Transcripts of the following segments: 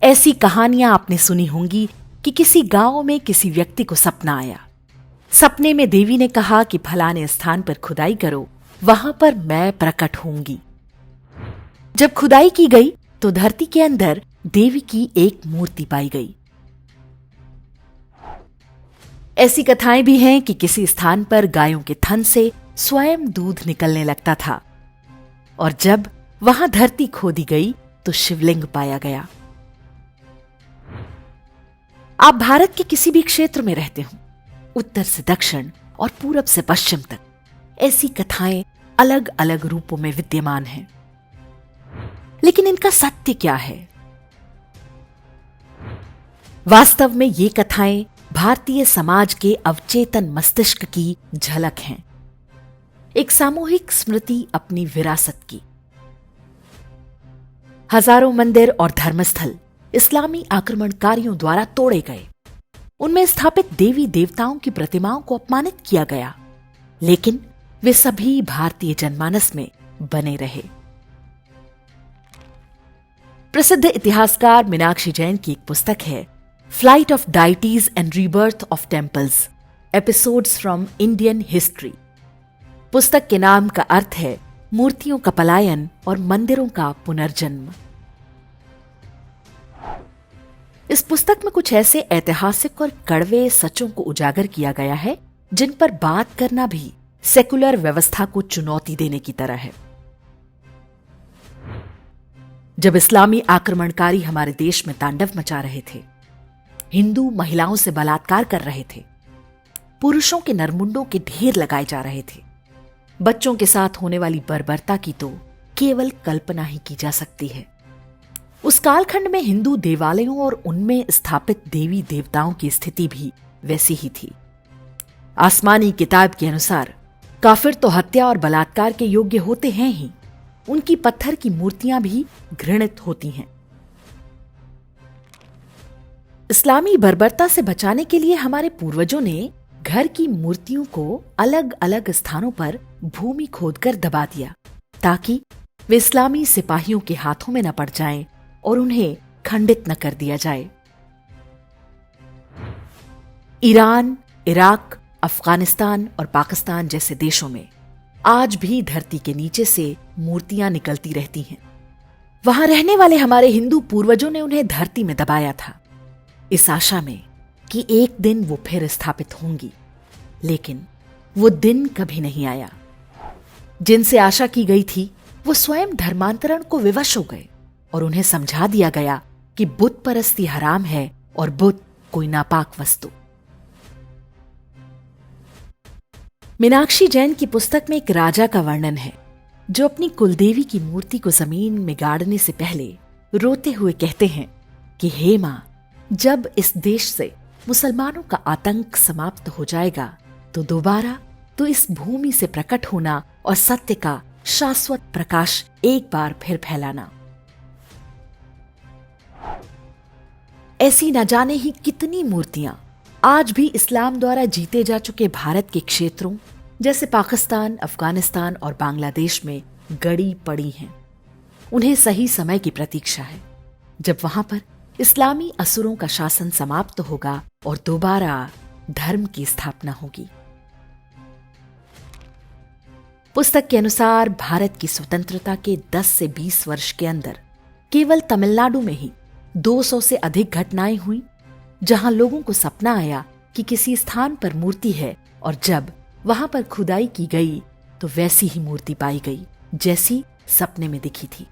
ऐसी कहानियां आपने सुनी होंगी कि किसी गांव में किसी व्यक्ति को सपना आया। सपने में देवी ने कहा कि फलाने स्थान पर खुदाई करो, वहां पर मैं प्रकट होंगी। जब खुदाई की गई तो धरती के अंदर देवी की एक मूर्ति पाई गई। ऐसी कथाएं भी हैं कि किसी स्थान पर गायों के थन से स्वयं दूध निकलने लगता था और जब वहां धरती खोदी गई तो शिवलिंग पाया गया। आप भारत के किसी भी क्षेत्र में रहते हो, उत्तर से दक्षिण और पूरब से पश्चिम तक, ऐसी कथाएं अलग अलग रूपों में विद्यमान हैं। लेकिन इनका सत्य क्या है? वास्तव में ये कथाएं भारतीय समाज के अवचेतन मस्तिष्क की झलक हैं, एक सामूहिक स्मृति अपनी विरासत की। हजारों मंदिर और धर्मस्थल इस्लामी आक्रमणकारियों द्वारा तोड़े गए, उनमें स्थापित देवी देवताओं की प्रतिमाओं को अपमानित किया गया, लेकिन वे सभी भारतीय जनमानस में बने रहे। प्रसिद्ध इतिहासकार मीनाक्षी जैन की एक पुस्तक है, flight of deities and rebirth of temples, episodes from Indian history. पुस्तक के नाम का अर्थ है मूर्तियों का पलायन और मंदिरों का पुनर्जन्म। इस पुस्तक में कुछ ऐसे ऐतिहासिक और कड़वे सचों को उजागर किया गया है जिन पर बात करना भी सेकुलर व्यवस्था को चुनौती देने की तरह है। जब इस्लामी आक्रमणकारी हमारे देश में तांडव मचा रहे थे, हिंदू महिलाओं से बलात्कार कर रहे थे, पुरुषों के नरमुंडों के ढेर लगाए जा रहे थे, बच्चों के साथ होने वाली बर्बरता की तो केवल कल्पना ही की जा सकती है। उस कालखंड में हिंदू देवालयों और उनमें स्थापित देवी देवताओं की स्थिति भी वैसी ही थी। आसमानी किताब के अनुसार काफिर तो हत्या और बलात्कार के योग्य होते हैं ही, उनकी पत्थर की मूर्तियां भी घृणित होती हैं। इस्लामी बर्बरता से बचाने के लिए हमारे पूर्वजों ने घर की मूर्तियों को अलग अलग स्थानों पर भूमि खोदकर दबा दिया, ताकि वे इस्लामी सिपाहियों के हाथों में न पड़ जाएं और उन्हें खंडित न कर दिया जाए। ईरान, इराक, अफगानिस्तान और पाकिस्तान जैसे देशों में आज भी धरती के नीचे से मूर्तियां निकलती रहती हैं। वहां रहने वाले हमारे हिंदू पूर्वजों ने उन्हें धरती में दबाया था, इस आशा में कि एक दिन वो फिर स्थापित होंगी, लेकिन वो दिन कभी नहीं आया। जिनसे आशा की गई थी वो स्वयं धर्मांतरण को विवश हो गए और उन्हें समझा दिया गया कि बुत परस्ती हराम है और बुत कोई नापाक वस्तु। मीनाक्षी जैन की पुस्तक में एक राजा का वर्णन है जो अपनी कुलदेवी की मूर्ति को जमीन में गाड़ने से पहले रोते हुए कहते हैं कि हे मां, जब इस देश से मुसलमानों का आतंक समाप्त हो जाएगा तो दोबारा तो इस भूमि से प्रकट होना और सत्य का शाश्वत प्रकाश एक बार फिर फैलाना। ऐसी न जाने ही कितनी मूर्तियां आज भी इस्लाम द्वारा जीते जा चुके भारत के क्षेत्रों जैसे पाकिस्तान, अफगानिस्तान और बांग्लादेश में गड़ी पड़ी हैं। उन्हें सही समय की प्रतीक्षा है जब वहां पर इस्लामी असुरों का शासन समाप्त होगा और दोबारा धर्म की स्थापना होगी। पुस्तक के अनुसार भारत की स्वतंत्रता के 10 से 20 वर्ष के अंदर केवल तमिलनाडु में ही 200 से अधिक घटनाएं हुई जहां लोगों को सपना आया कि किसी स्थान पर मूर्ति है और जब वहां पर खुदाई की गई तो वैसी ही मूर्ति पाई गई जैसी सपने में दिखी थी।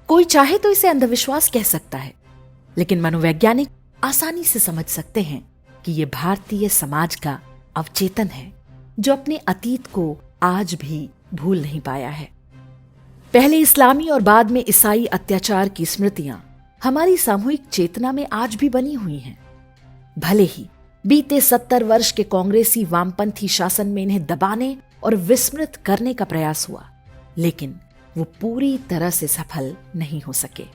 कोई चाहे तो इसे अंधविश्वास कह सकता है, लेकिन मनोवैज्ञानिक आसानी से समझ सकते हैं कि यह भारतीय समाज का अवचेतन है जो अपने अतीत को आज भी भूल नहीं पाया है। पहले इस्लामी और बाद में ईसाई अत्याचार की स्मृतियां हमारी सामूहिक चेतना में आज भी बनी हुई हैं। भले ही बीते 70 वर्ष के कांग्रेसी वामपंथी शासन में इन्हें दबाने और विस्मृत करने का प्रयास हुआ, लेकिन वो पूरी तरह से सफल नहीं हो सके।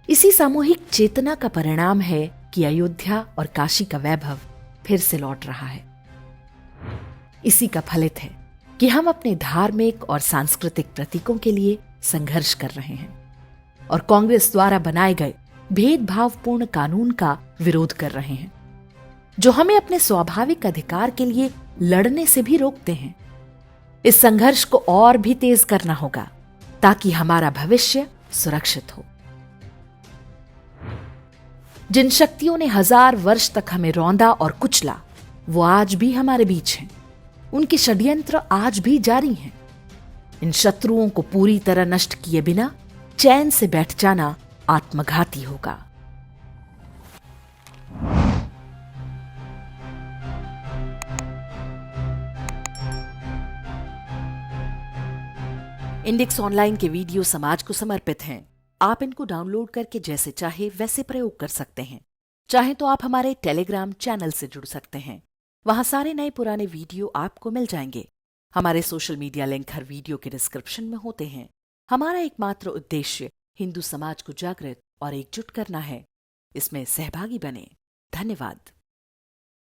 इसी सामूहिक चेतना का परिणाम है कि अयोध्या और काशी का वैभव फिर से लौट रहा है। इसी का फलित है कि हम अपने धार्मिक और सांस्कृतिक प्रतीकों के लिए संघर्ष कर रहे हैं और कांग्रेस द्वारा बनाए गए भेदभावपूर्ण कानून का विरोध कर रहे हैं, जो हमें अपने स्वाभाविक अधिकार के लिए लड़ने से भी रोकते हैं। इस संघर्ष को और भी तेज करना होगा ताकि हमारा भविष्य सुरक्षित हो। जिन शक्तियों ने 1000 वर्ष तक हमें रौंदा और कुचला, वो आज भी हमारे बीच हैं। उनके षड्यंत्र आज भी जारी हैं। इन शत्रुओं को पूरी तरह नष्ट किए बिना चैन से बैठ जाना आत्मघाती होगा। इंडेक्स ऑनलाइन के वीडियो समाज को समर्पित हैं। आप इनको डाउनलोड करके जैसे चाहे वैसे प्रयोग कर सकते हैं। चाहे तो आप हमारे टेलीग्राम चैनल से जुड़ सकते हैं। वहां सारे नए पुराने वीडियो आपको मिल जाएंगे। हमारे सोशल मीडिया लिंक हर वीडियो के डिस्क्रिप्शन में होते हैं। हमारा एकमात्र उद्देश्य हिंदू समाज को जागृत और एकजुट करना है। इसमें सहभागी बने। धन्यवाद।